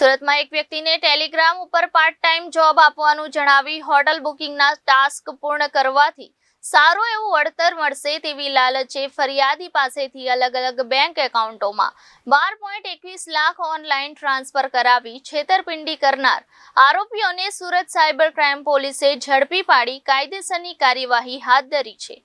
સુરતમાં એક વ્યક્તિને ટેલિગ્રામ ઉપર પાર્ટ ટાઈમ જોબ આપવાનું જણાવી હોટલ બુકિંગના ટાસ્ક પૂર્ણ કરવાથી સારું એવું વળતર મળશે તેવી લાલચે ફરિયાદી પાસેથી અલગ બેંક એકાઉન્ટોમાં 12.21 લાખ ઓનલાઈન ટ્રાન્સફર કરાવી છેતરપિંડી કરનાર આરોપીઓને સુરત સાયબર ક્રાઇમ પોલીસે ઝડપી પાડી કાયદેસરની કાર્યવાહી હાથ ધરી છે।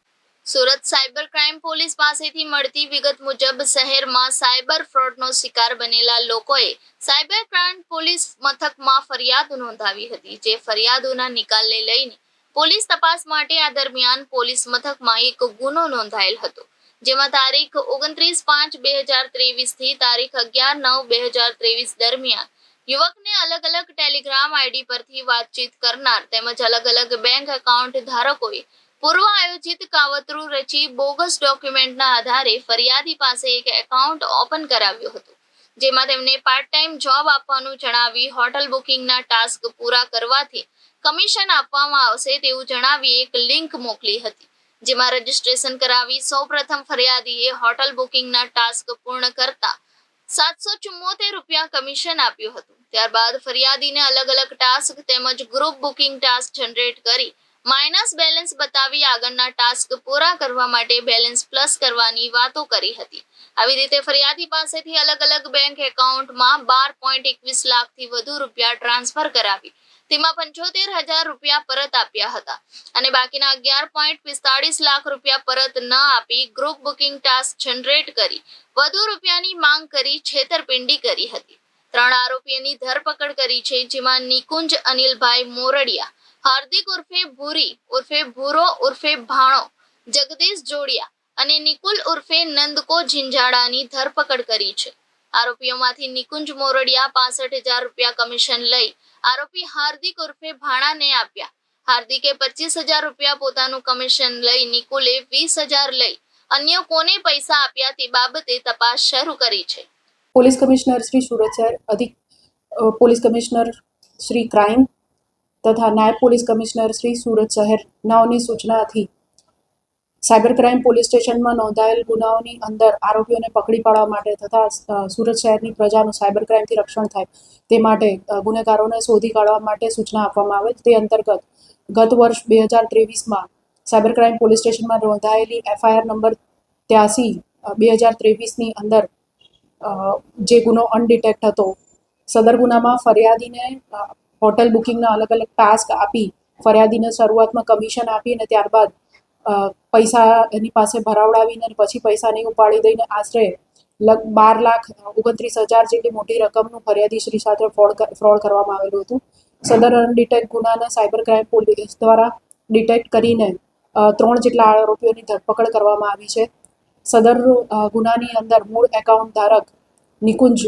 સુરત સાયબર ક્રાઇમ પોલીસ પાસેથી મળતી વિગત મુજબ શહેરમાં સાયબર ફ્રોડનો શિકાર બનેલા લોકોએ સાયબર ક્રાઇમ પોલીસ મથકમાં ફરિયાદ નોંધાવી હતી, જે ફરિયાદોના નિકાલને લઈને પોલીસ તપાસ માટે આ દરમિયાન પોલીસ મથકમાં એક ગુનો નોંધાયેલ હતો, જેમાં તારીખ 29/5/2023 થી તારીખ 11/9/2023 દરમિયાન યુવકને અલગ ટેલિગ્રામ આઈડી પરથી વાતચીત કરનાર તેમજ અલગ બેંક એકાઉન્ટ ધારકોએ પૂર્વ આયોજિત કાવતરું રચી બોગસ ડોક્યુમેન્ટના આધારે ફરિયાદી પાસે એક એકાઉન્ટ ઓપન કરાવ્યું હતું, જેમાં તેમને પાર્ટ ટાઈમ જોબ આપવાનું જણાવી હોટલ બુકિંગના ટાસ્ક પૂરા કરવાથી કમિશન આપવામાં આવશે તેવું જણાવી એક લિંક મોકલી હતી, જેમાં રજીસ્ટ્રેશન કરાવી સૌપ્રથમ ફરિયાદીએ હોટલ બુકિંગના ટાસ્ક પૂર્ણ કરતા 774 રૂપિયા કમિશન આપ્યું હતું। ત્યારબાદ ફરિયાદીને અલગ ટાસ્ક તેમજ ગ્રુપ બુકિંગ ટાસ્ક જનરેટ કરી માઇનસ બેલેન્સ બતાવી આગળના ટાસ્ક પૂરા કરવા માટે બેલેન્સ પ્લસ કરવાની વાતો કરી હતી। આવી રીતે ફરિયાદી પાસેથી અલગ બેંક એકાઉન્ટમાં 12.21 લાખથી વધુ રૂપિયા ટ્રાન્સફર કરાવી તેમાં 75,000 રૂપિયા પરત આપ્યા હતા અને બાકીના 11.45 લાખ રૂપિયા પરત ન આપી ગ્રુપ બુકિંગ ટાસ્ક જનરેટ કરી વધુ રૂપિયાની માંગ કરી છેતરપિંડી કરી હતી। 3 આરોપીઓની ધરપકડ કરી છે, જેમાં નિકુંજ અનિલભાઈ મોરડિયા, હાર્દિક ઉર્ફે ભૂરી ઉર્ફે ભૂરો ઉર્ફે ભાણો, જગદીશ જોડિયા અને નિકુલ ઉર્ફે નંદકો ઝીંઝાડાની ધરપકડ કરી છે। આરોપીઓમાંથી નિકુંજ મોરડિયા 65,000 રૂપિયા કમિશન લઈ આરોપી હાર્દિક ઉર્ફે ભાણાને આપ્યા। હાર્દિકે 25,000 રૂપિયા પોતાનું કમિશન લઈ નિકુલે 20,000 લઈ અન્ય કોને પૈસા આપ્યા તે બાબતે તપાસ શરૂ કરી છે। પોલીસ કમિશનર શ્રી સુરત શહેર, અધિક પોલીસ કમિશનર શ્રી ક્રાઇમ તથા નાયબ પોલીસ કમિશનર શ્રી સુરત શહેર નાઓની સૂચનાથી સાયબર ક્રાઇમ પોલીસ સ્ટેશનમાં નોંધાયેલ ગુનાઓની અંદર આરોપીઓને પકડી પાડવા માટે તથા સુરત શહેરની પ્રજાનું સાયબર ક્રાઇમથી રક્ષણ થાય તે માટે ગુનેગારોને શોધી કાઢવા માટે સૂચના આપવામાં આવેલ। તે અંતર્ગત ગત વર્ષ 2023માં સાયબર ક્રાઇમ પોલીસ સ્ટેશનમાં નોંધાયેલી FIR નંબર 83/2023ની અંદર જે ગુનો અનડિટેક્ટ હતો, સદર ગુનામાં ફરિયાદીને હોટલ બુકિંગના અલગ ટાસ્ક આપી ફરિયાદીને શરૂઆતમાં કમિશન આપી અને ત્યારબાદ પૈસા એની પાસે ભરાવડાવીને પછી પૈસા નહીં ઉપાડી દઈને આશરે 12,29,000 જેટલી મોટી રકમનું ફરિયાદીશ્રી સાથે ફ્રોડ કરવામાં આવેલું હતું। સદર અનડિટેક્ટ ગુનાના સાયબર ક્રાઇમ પોલીસ દ્વારા ડિટેક્ટ કરીને 3 જેટલા આરોપીઓની ધરપકડ કરવામાં આવી છે। સદર ગુનાની અંદર મૂળ એકાઉન્ટ ધારક નિકુંજ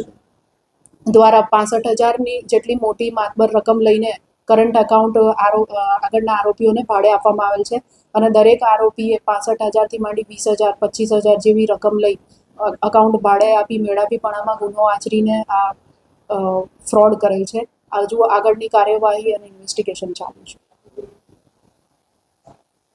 દ્વારા 65,000ની જેટલી મોટી માતબર રકમ લઈને કરંટ એકાઉન્ટ આગળના આરોપીઓને ભાડે આપવામાં આવેલ છે અને દરેક આરોપીએ 65,000થી માંડી 20,000, 25,000 જેવી રકમ લઈ એકાઉન્ટ ભાડે આપી મેળાપીપણામાં ગુનો આચરીને આ ફ્રોડ કરેલ છે। હજુ આગળની કાર્યવાહી અને ઇન્વેસ્ટિગેશન ચાલુ છે।